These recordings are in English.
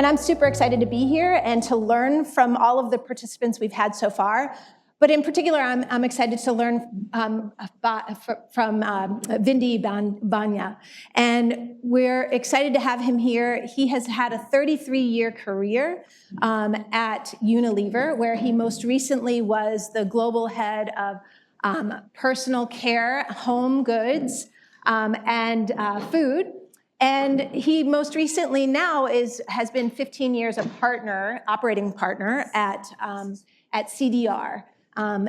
And I'm super excited to be here and to learn from all of the participants we've had so far. But in particular, I'm excited to learn from Vindi Banga. And we're excited to have him here. He has had a 33-year career at Unilever, where he most recently was the global head of personal care, home goods, and food. And he most recently now has been 15 years a operating partner at CD&R.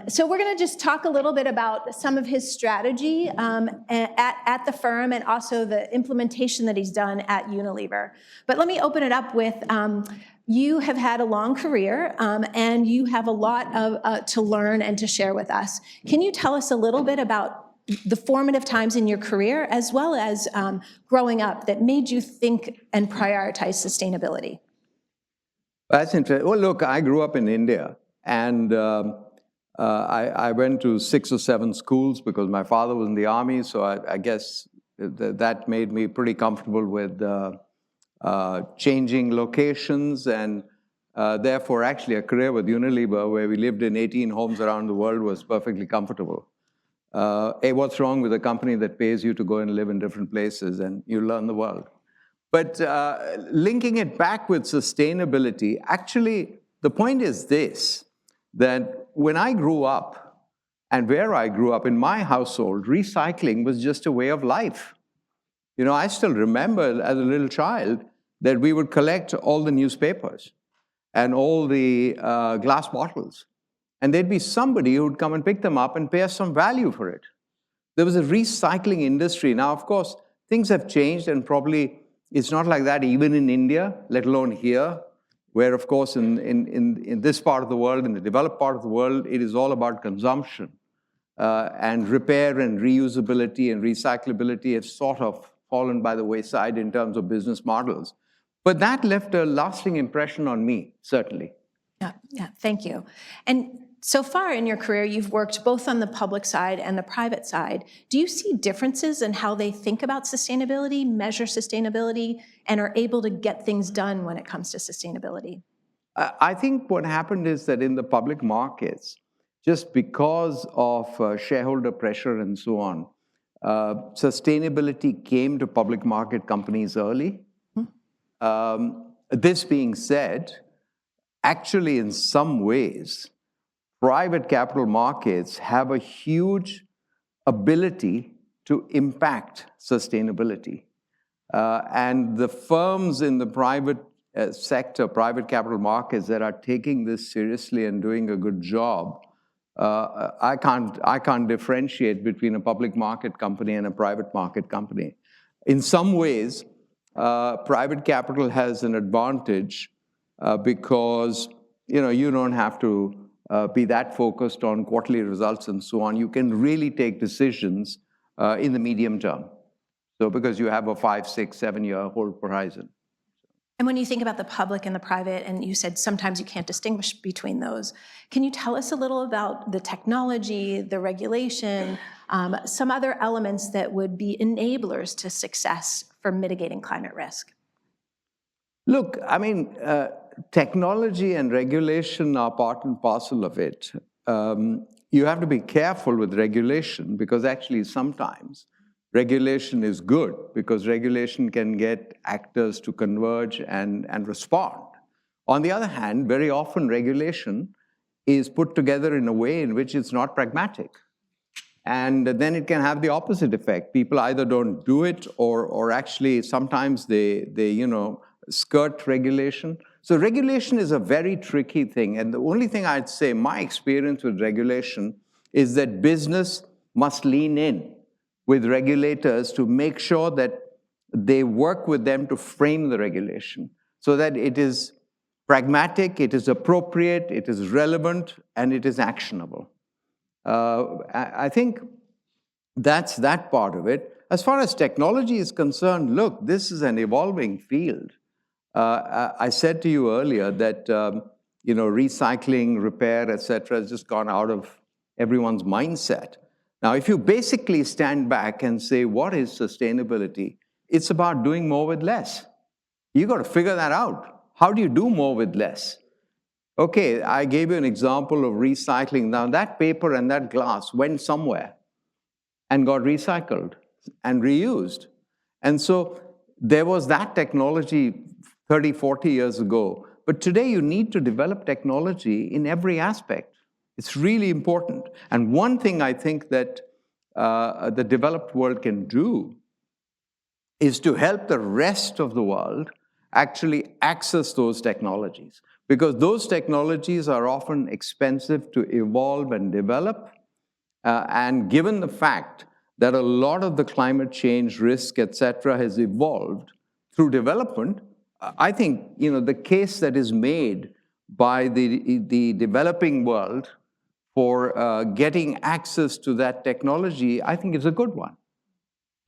So we're going to just talk a little bit about some of his strategy at the firm and also the implementation that he's done at Unilever. But let me open it up with, you have had a long career and you have a lot to learn and to share with us. Can you tell us a little bit about the formative times in your career as well as growing up that made you think and prioritize sustainability? That's interesting. Well, look, I grew up in India, and I went to 6 or 7 schools because my father was in the army, so I guess that made me pretty comfortable with changing locations, and therefore actually a career with Unilever, where we lived in 18 homes around the world, was perfectly comfortable. What's wrong with a company that pays you to go and live in different places and you learn the world? But linking it back with sustainability, actually the point is this, that when I grew up and where I grew up in my household, recycling was just a way of life. You know, I still remember as a little child that we would collect all the newspapers and all the glass bottles. And there'd be somebody who would come and pick them up and pay us some value for it. There was a recycling industry. Now, of course, things have changed, and probably it's not like that even in India, let alone here, where, of course, in this part of the world, in the developed part of the world, it is all about consumption. And repair and reusability and recyclability have sort of fallen by the wayside in terms of business models. But that left a lasting impression on me, certainly. Yeah, thank you. And so far in your career, you've worked both on the public side and the private side. Do you see differences in how they think about sustainability, measure sustainability, and are able to get things done when it comes to sustainability? I think what happened is that in the public markets, just because of shareholder pressure and so on, sustainability came to public market companies early. This being said, actually, in some ways, private capital markets have a huge ability to impact sustainability. And the firms in the private sector, private capital markets that are taking this seriously and doing a good job, I can't differentiate between a public market company and a private market company. In some ways, private capital has an advantage because you don't have to be that focused on quarterly results and so on. You can really take decisions in the medium term. So because you have a 5, 6, 7-year hold horizon. And when you think about the public and the private, and you said sometimes you can't distinguish between those, can you tell us a little about the technology, the regulation, some other elements that would be enablers to success for mitigating climate risk? Look, I mean, technology and regulation are part and parcel of it. You have to be careful with regulation because actually sometimes regulation is good because regulation can get actors to converge and respond. On the other hand, very often regulation is put together in a way in which it's not pragmatic. And then it can have the opposite effect. People either don't do it or actually sometimes they skirt regulation. So regulation is a very tricky thing. And the only thing I'd say, my experience with regulation is that business must lean in with regulators to make sure that they work with them to frame the regulation so that it is pragmatic, it is appropriate, it is relevant, and it is actionable. I think that's that part of it. As far as technology is concerned, look, this is an evolving field. I said to you earlier that recycling, repair, et cetera, has just gone out of everyone's mindset. Now, if you basically stand back and say, what is sustainability? It's about doing more with less. You've got to figure that out. How do you do more with less? Okay, I gave you an example of recycling. Now, that paper and that glass went somewhere and got recycled and reused. And so there was that technology 30, 40 years ago. But today you need to develop technology in every aspect. It's really important. And one thing I think that the developed world can do is to help the rest of the world actually access those technologies. Because those technologies are often expensive to evolve and develop. And given the fact that a lot of the climate change risk, et cetera, has evolved through development, I think the case that is made by the developing world for getting access to that technology, I think is a good one.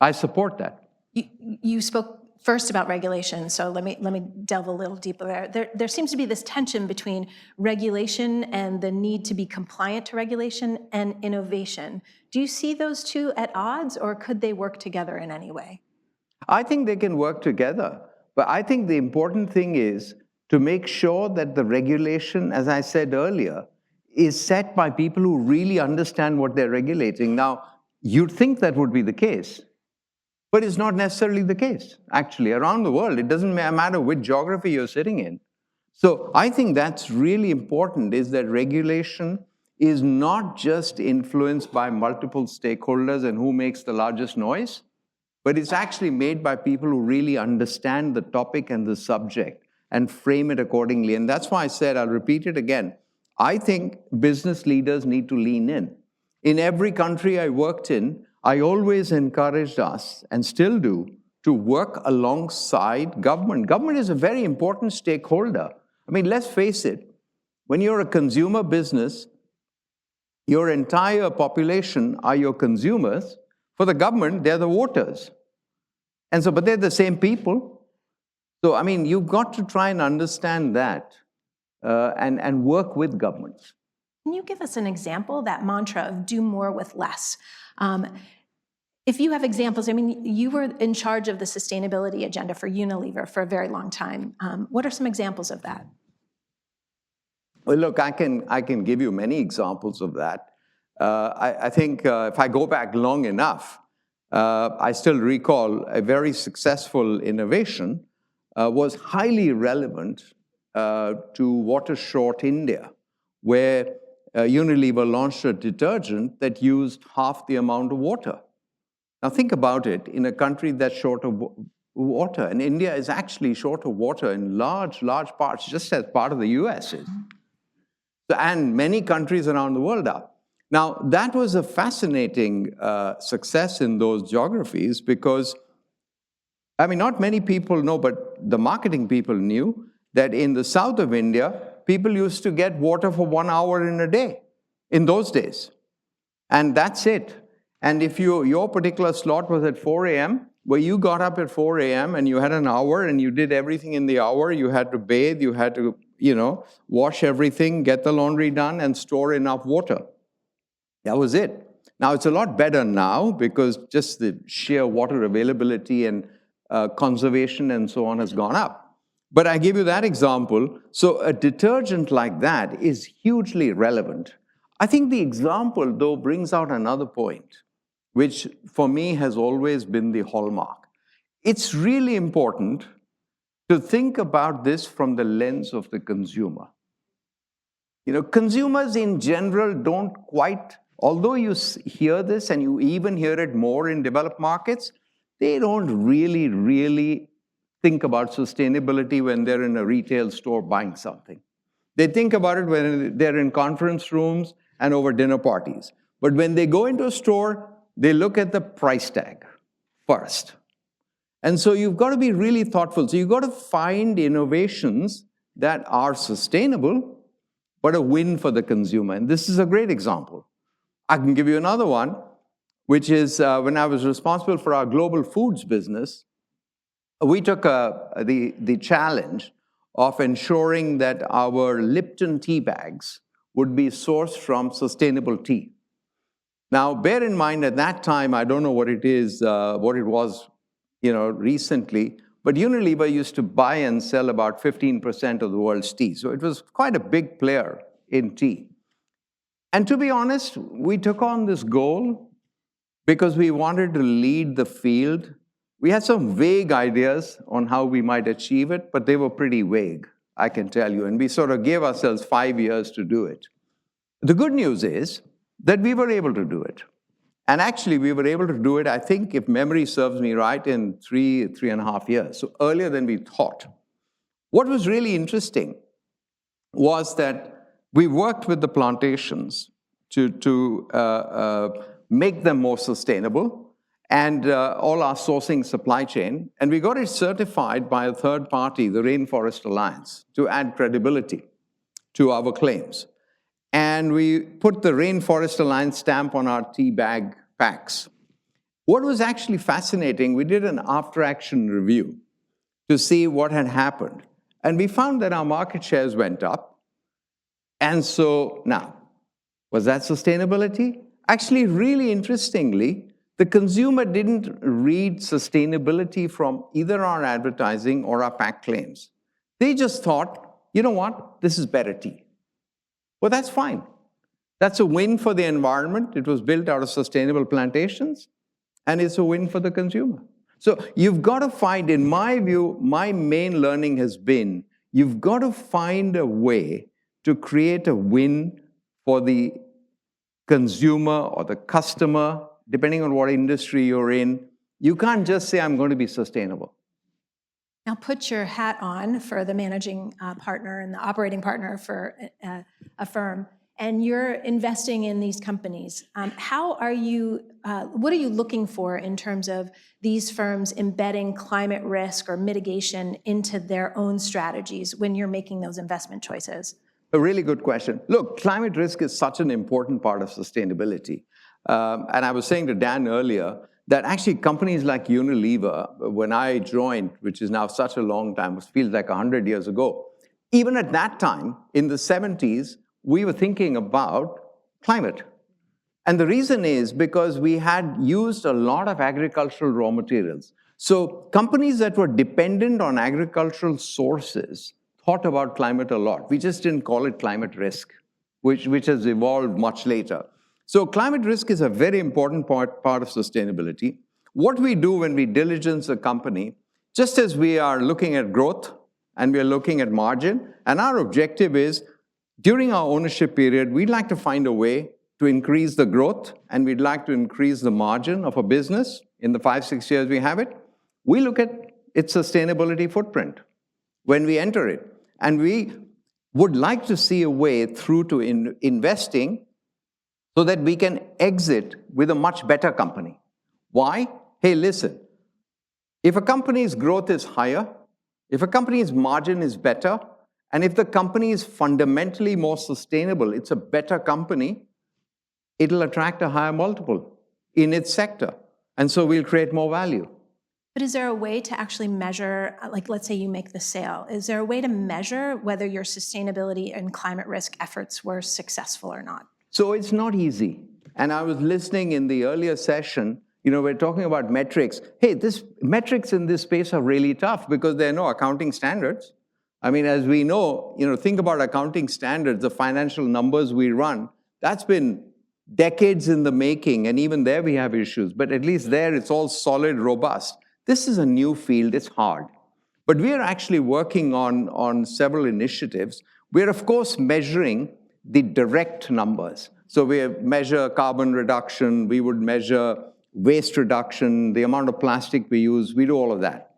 I support that. You spoke first about regulation, so let me delve a little deeper there. There seems to be this tension between regulation and the need to be compliant to regulation and innovation. Do you see those two at odds, or could they work together in any way? I think they can work together, but I think the important thing is to make sure that the regulation, as I said earlier, is set by people who really understand what they're regulating. Now, you'd think that would be the case, but it's not necessarily the case, actually. Around the world, it doesn't matter which geography you're sitting in. So I think that's really important, is that regulation is not just influenced by multiple stakeholders and who makes the largest noise, but it's actually made by people who really understand the topic and the subject and frame it accordingly. And that's why I said, I'll repeat it again, I think business leaders need to lean in. In every country I worked in, I always encouraged us, and still do, to work alongside government. Government is a very important stakeholder. I mean, let's face it, when you're a consumer business, your entire population are your consumers. For the government, they're the voters. And so, but they're the same people. So, I mean, you've got to try and understand that and work with governments. Can you give us an example, that mantra of do more with less? If you have examples, I mean, you were in charge of the sustainability agenda for Unilever for a very long time. What are some examples of that? Well, look, I can give you many examples of that. I think if I go back long enough, I still recall a very successful innovation was highly relevant to water short India, where Unilever launched a detergent that used half the amount of water. Now think about it, in a country that's short of water, and India is actually short of water in large parts, just as part of the US is. And many countries around the world are. Now, that was a fascinating success in those geographies because, I mean, not many people know, but the marketing people knew that in the south of India, people used to get water for 1 hour in a day in those days. And that's it. And if your particular slot was at 4 a.m., where you got up at 4 a.m. and you had an hour and you did everything in the hour, you had to bathe, you had to, wash everything, get the laundry done, and store enough water. That was it. Now, it's a lot better now because just the sheer water availability and conservation and so on has gone up. But I give you that example. So a detergent like that is hugely relevant. I think the example, though, brings out another point, which for me has always been the hallmark. It's really important to think about this from the lens of the consumer. Consumers in general don't quite, although you hear this and you even hear it more in developed markets, they don't really think about sustainability when they're in a retail store buying something. They think about it when they're in conference rooms and over dinner parties. But when they go into a store, they look at the price tag first. And so you've got to be really thoughtful. So you've got to find innovations that are sustainable, but a win for the consumer. And this is a great example. I can give you another one, which is when I was responsible for our global foods business, we took the challenge of ensuring that our Lipton tea bags would be sourced from sustainable tea. Now, bear in mind, at that time, I don't know what it is, what it was, recently, but Unilever used to buy and sell about 15% of the world's tea. So it was quite a big player in tea. And to be honest, we took on this goal because we wanted to lead the field. We had some vague ideas on how we might achieve it, but they were pretty vague, I can tell you. And we sort of gave ourselves 5 years to do it. The good news is that we were able to do it. And actually, we were able to do it, I think, if memory serves me right, in 3.5 years, so earlier than we thought. What was really interesting was that we worked with the plantations to make them more sustainable and all our sourcing supply chain. And we got it certified by a third party, the Rainforest Alliance, to add credibility to our claims. And we put the Rainforest Alliance stamp on our tea bag packs. What was actually fascinating, we did an after-action review to see what had happened. And we found that our market shares went up. And so now, was that sustainability? Actually, really interestingly, the consumer didn't read sustainability from either our advertising or our pack claims. They just thought, you know what, this is better tea. Well, that's fine. That's a win for the environment. It was built out of sustainable plantations, and it's a win for the consumer. So you've got to find, in my view, my main learning has been, you've got to find a way to create a win for the consumer or the customer, depending on what industry you're in. You can't just say, I'm going to be sustainable. Now put your hat on for the managing partner and the operating partner for a firm, and you're investing in these companies. How are you, what are you looking for in terms of these firms embedding climate risk or mitigation into their own strategies when you're making those investment choices? A really good question. Look, climate risk is such an important part of sustainability. And I was saying to Dan earlier that actually companies like Unilever, when I joined, which is now such a long time, it feels like 100 years ago, even at that time, in the 70s, we were thinking about climate. And the reason is because we had used a lot of agricultural raw materials. So companies that were dependent on agricultural sources thought about climate a lot. We just didn't call it climate risk, which has evolved much later. So climate risk is a very important part of sustainability. What we do when we diligence a company, just as we are looking at growth and we are looking at margin, and our objective is, during our ownership period, we'd like to find a way to increase the growth, and we'd like to increase the margin of a business in the 5-6 years we have it. We look at its sustainability footprint when we enter it. And we would like to see a way through to investing so that we can exit with a much better company. Why? Hey, listen, if a company's growth is higher, if a company's margin is better, and if the company is fundamentally more sustainable, it's a better company, it'll attract a higher multiple in its sector. And so we'll create more value. But is there a way to actually measure, like let's say you make the sale, is there a way to measure whether your sustainability and climate risk efforts were successful or not? So it's not easy. And I was listening in the earlier session, we're talking about metrics. Hey, metrics in this space are really tough because there are no accounting standards. I mean, as we know, think about accounting standards, the financial numbers we run, that's been decades in the making, and even there we have issues. But at least there it's all solid, robust. This is a new field, it's hard. But we are actually working on several initiatives. We're, of course, measuring the direct numbers. So we measure carbon reduction, we would measure waste reduction, the amount of plastic we use, we do all of that.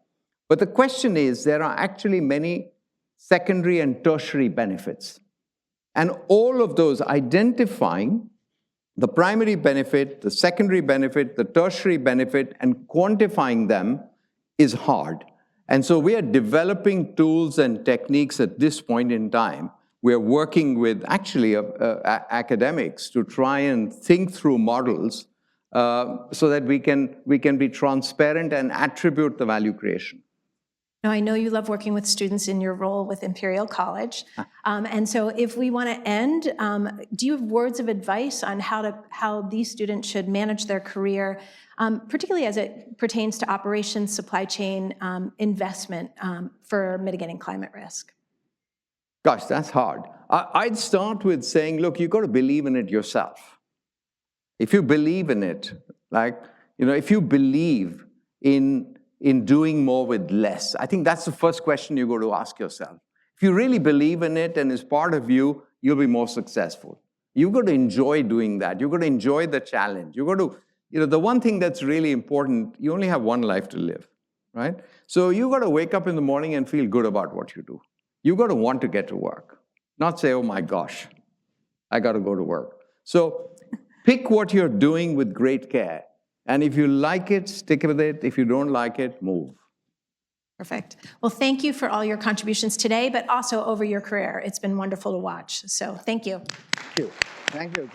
But the question is, there are actually many secondary and tertiary benefits. And all of those, identifying the primary benefit, the secondary benefit, the tertiary benefit, and quantifying them is hard. And so we are developing tools and techniques at this point in time. We are working with actually academics to try and think through models so that we can be transparent and attribute the value creation. Now, I know you love working with students in your role with Imperial College. And so if we want to end, do you have words of advice on how these students should manage their career, particularly as it pertains to operations, supply chain, investment for mitigating climate risk? Gosh, that's hard. I'd start with saying, look, you've got to believe in it yourself. If you believe in it, if you believe in doing more with less, I think that's the first question you got to ask yourself. If you really believe in it and it's part of you, you'll be more successful. You've got to enjoy doing that. You've got to enjoy the challenge. You've got to, the one thing that's really important, you only have one life to live, right? So you've got to wake up in the morning and feel good about what you do. You've got to want to get to work, not say, oh my gosh, I got to go to work. So pick what you're doing with great care. And if you like it, stick with it. If you don't like it, move. Perfect. Well, thank you for all your contributions today, but also over your career. It's been wonderful to watch. So thank you. Thank you. Thank you.